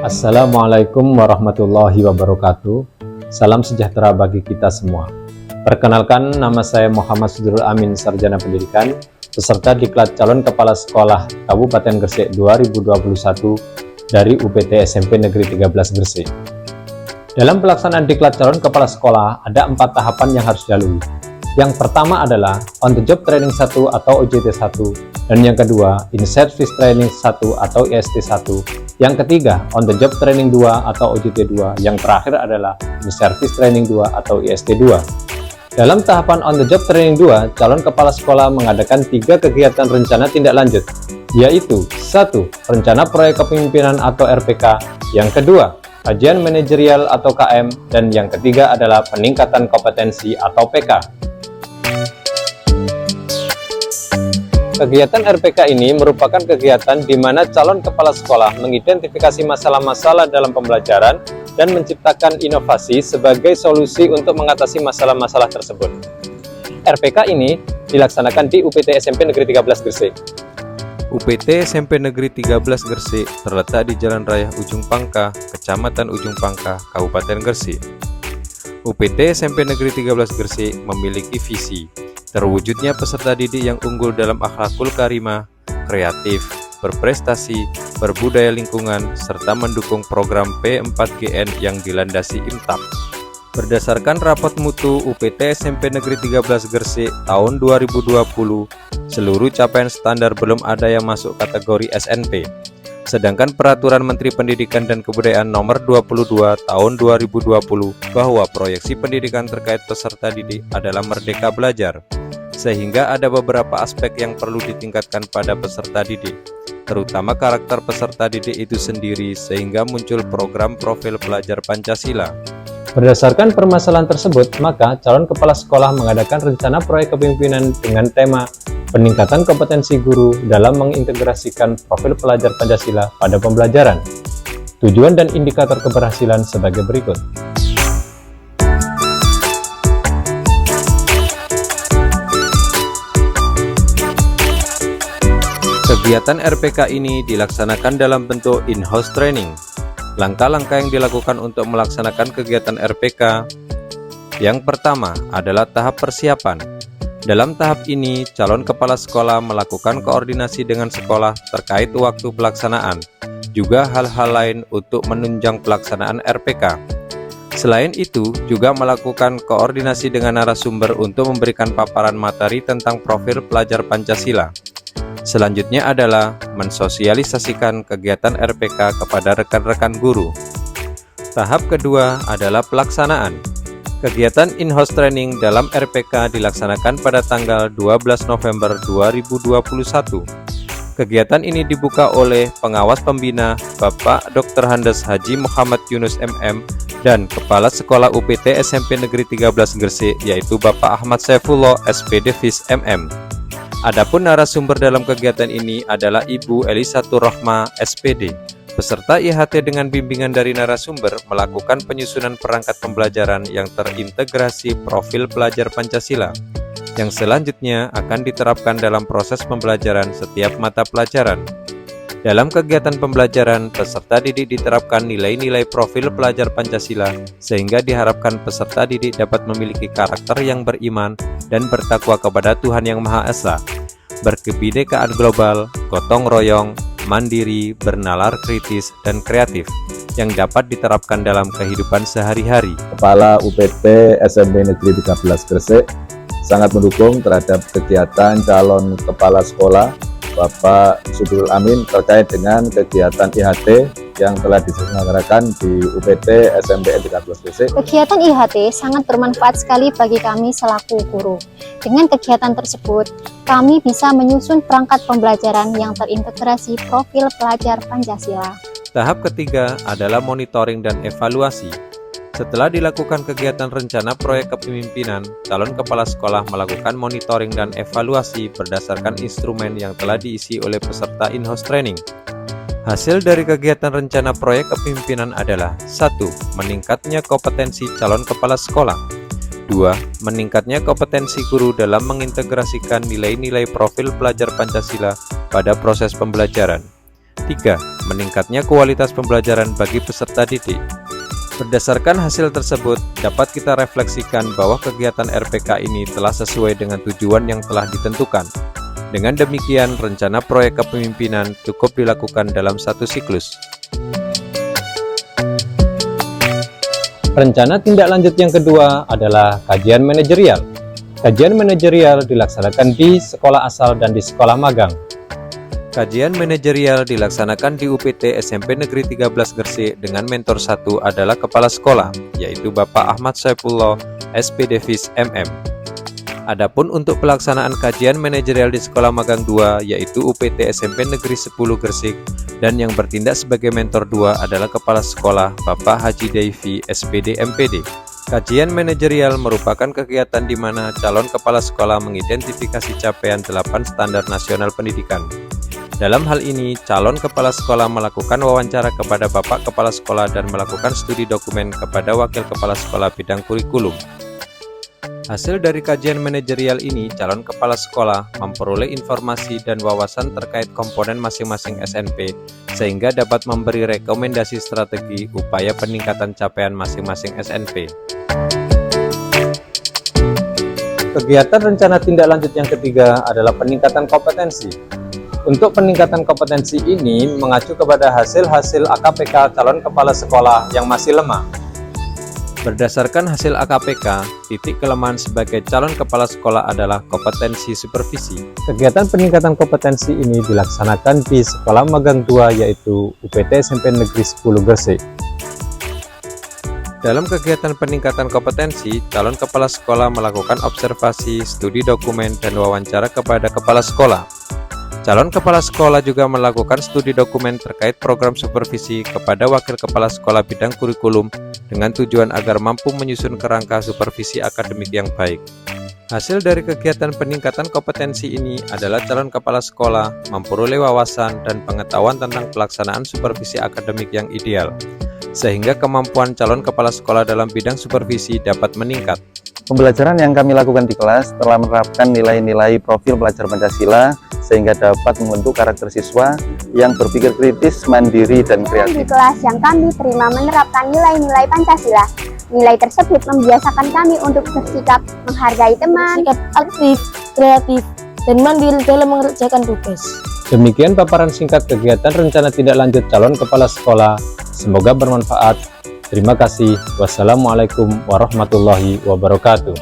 Assalamualaikum warahmatullahi wabarakatuh. Salam sejahtera bagi kita semua. Perkenalkan, nama saya Muhammad Sudrul Amin, Sarjana Pendidikan, peserta Diklat Calon Kepala Sekolah Kabupaten Gresik 2021 dari UPT SMP Negeri 13 Gresik. Dalam pelaksanaan Diklat Calon Kepala Sekolah, ada 4 tahapan yang harus dilalui. Yang pertama adalah On the Job Training 1 atau OJT 1, dan yang kedua In Service Training 1 atau IST 1. Yang ketiga, On the Job Training 2 atau OJT 2. Yang terakhir adalah In Service Training 2 atau IST 2. Dalam tahapan On the Job Training 2, calon kepala sekolah mengadakan 3 kegiatan rencana tindak lanjut, yaitu 1. Rencana proyek kepemimpinan atau RPK. Yang kedua, kajian manajerial atau KM. Dan yang ketiga adalah peningkatan kompetensi atau PK. Kegiatan RPK ini merupakan kegiatan di mana calon kepala sekolah mengidentifikasi masalah-masalah dalam pembelajaran dan menciptakan inovasi sebagai solusi untuk mengatasi masalah-masalah tersebut. RPK ini dilaksanakan di UPT SMP Negeri 13 Gresik. UPT SMP Negeri 13 Gresik terletak di Jalan Raya Ujung Pangkah, Kecamatan Ujung Pangkah, Kabupaten Gresik. UPT SMP Negeri 13 Gresik memiliki visi terwujudnya peserta didik yang unggul dalam akhlakul karimah, kreatif, berprestasi, berbudaya lingkungan, serta mendukung program P4GN yang dilandasi IMTAP. Berdasarkan rapot mutu UPT SMP Negeri 13 Gresik tahun 2020, seluruh capaian standar belum ada yang masuk kategori SNP. Sedangkan Peraturan Menteri Pendidikan dan Kebudayaan Nomor 22 Tahun 2020 bahwa proyeksi pendidikan terkait peserta didik adalah merdeka belajar, sehingga ada beberapa aspek yang perlu ditingkatkan pada peserta didik, terutama karakter peserta didik itu sendiri, sehingga muncul program profil pelajar Pancasila. Berdasarkan permasalahan tersebut, maka calon kepala sekolah mengadakan rencana proyek kepemimpinan dengan tema peningkatan kompetensi guru dalam mengintegrasikan profil pelajar Pancasila pada pembelajaran. Tujuan dan indikator keberhasilan sebagai berikut. Kegiatan RPK ini dilaksanakan dalam bentuk in-house training. Langkah-langkah yang dilakukan untuk melaksanakan kegiatan RPK. Yang pertama adalah tahap persiapan. Dalam tahap ini, calon kepala sekolah melakukan koordinasi dengan sekolah terkait waktu pelaksanaan, juga hal-hal lain untuk menunjang pelaksanaan RPK. Selain itu, juga melakukan koordinasi dengan narasumber untuk memberikan paparan materi tentang profil pelajar Pancasila. Selanjutnya adalah mensosialisasikan kegiatan RPK kepada rekan-rekan guru. Tahap kedua adalah pelaksanaan. Kegiatan in-house training dalam RPK dilaksanakan pada tanggal 12 November 2021. Kegiatan ini dibuka oleh pengawas pembina Bapak Dr. Handes Haji Muhammad Yunus MM dan Kepala Sekolah UPT SMP Negeri 13 Gresik, yaitu Bapak Ahmad Saifullah SPD Fis MM. Adapun narasumber dalam kegiatan ini adalah Ibu Elisatur Rohma SPD. Peserta IHT dengan bimbingan dari narasumber melakukan penyusunan perangkat pembelajaran yang terintegrasi profil pelajar Pancasila, yang selanjutnya akan diterapkan dalam proses pembelajaran setiap mata pelajaran. Dalam kegiatan pembelajaran, peserta didik diterapkan nilai-nilai profil pelajar Pancasila, sehingga diharapkan peserta didik dapat memiliki karakter yang beriman dan bertakwa kepada Tuhan Yang Maha Esa, berkebinekaan global, gotong royong, mandiri, bernalar kritis, dan kreatif, yang dapat diterapkan dalam kehidupan sehari-hari. Kepala UPT SMP Negeri 13 Gresik sangat mendukung terhadap kegiatan calon kepala sekolah Bapak Sudrul Amin terkait dengan kegiatan IHT yang telah diselenggarakan di UPT SMP 13 Gresik. Kegiatan IHT sangat bermanfaat sekali bagi kami selaku guru. Dengan kegiatan tersebut, kami bisa menyusun perangkat pembelajaran yang terintegrasi profil pelajar Pancasila. Tahap ketiga adalah monitoring dan evaluasi. Setelah dilakukan kegiatan rencana proyek kepemimpinan, calon kepala sekolah melakukan monitoring dan evaluasi berdasarkan instrumen yang telah diisi oleh peserta in-house training. Hasil dari kegiatan rencana proyek kepemimpinan adalah 1. Meningkatnya kompetensi calon kepala sekolah. 2. Meningkatnya kompetensi guru dalam mengintegrasikan nilai-nilai profil pelajar Pancasila pada proses pembelajaran. 3. Meningkatnya kualitas pembelajaran bagi peserta didik. Berdasarkan hasil tersebut, dapat kita refleksikan bahwa kegiatan RPK ini telah sesuai dengan tujuan yang telah ditentukan. Dengan demikian, rencana proyek kepemimpinan cukup dilakukan dalam satu siklus. Rencana tindak lanjut yang kedua adalah kajian manajerial. Kajian manajerial dilaksanakan di sekolah asal dan di sekolah magang. Kajian manajerial dilaksanakan di UPT SMP Negeri 13 Gresik dengan mentor 1 adalah kepala sekolah, yaitu Bapak Ahmad Saifullah, SPD Vis MM. Adapun untuk pelaksanaan kajian manajerial di sekolah magang 2, yaitu UPT SMP Negeri 10 Gresik, dan yang bertindak sebagai mentor 2 adalah kepala sekolah Bapak Haji Daifi, SPD MPD. Kajian manajerial merupakan kegiatan di mana calon kepala sekolah mengidentifikasi capaian 8 standar nasional pendidikan. Dalam hal ini, calon kepala sekolah melakukan wawancara kepada Bapak Kepala Sekolah dan melakukan studi dokumen kepada Wakil Kepala Sekolah bidang kurikulum. Hasil dari kajian manajerial ini, calon kepala sekolah memperoleh informasi dan wawasan terkait komponen masing-masing SNP, sehingga dapat memberi rekomendasi strategi upaya peningkatan capaian masing-masing SNP. Kegiatan rencana tindak lanjut yang ketiga adalah peningkatan kompetensi. Untuk peningkatan kompetensi ini mengacu kepada hasil-hasil AKPK calon kepala sekolah yang masih lemah. Berdasarkan hasil AKPK, titik kelemahan sebagai calon kepala sekolah adalah kompetensi supervisi. Kegiatan peningkatan kompetensi ini dilaksanakan di sekolah magang 2 yaitu UPT SMP Negeri 10 Gresik. Dalam kegiatan peningkatan kompetensi, calon kepala sekolah melakukan observasi, studi dokumen, dan wawancara kepada kepala sekolah. Calon kepala sekolah juga melakukan studi dokumen terkait program supervisi kepada wakil kepala sekolah bidang kurikulum dengan tujuan agar mampu menyusun kerangka supervisi akademik yang baik. Hasil dari kegiatan peningkatan kompetensi ini adalah calon kepala sekolah memperoleh wawasan dan pengetahuan tentang pelaksanaan supervisi akademik yang ideal, sehingga kemampuan calon kepala sekolah dalam bidang supervisi dapat meningkat. Pembelajaran yang kami lakukan di kelas telah menerapkan nilai-nilai profil pelajar Pancasila sehingga dapat membentuk karakter siswa yang berpikir kritis, mandiri, dan kreatif. Di kelas yang kami terima menerapkan nilai-nilai Pancasila. Nilai tersebut membiasakan kami untuk bersikap menghargai teman, sikap aktif, kreatif, dan mandiri dalam mengerjakan tugas. Demikian paparan singkat kegiatan rencana tindak lanjut calon kepala sekolah. Semoga bermanfaat. Terima kasih. Wassalamualaikum warahmatullahi wabarakatuh.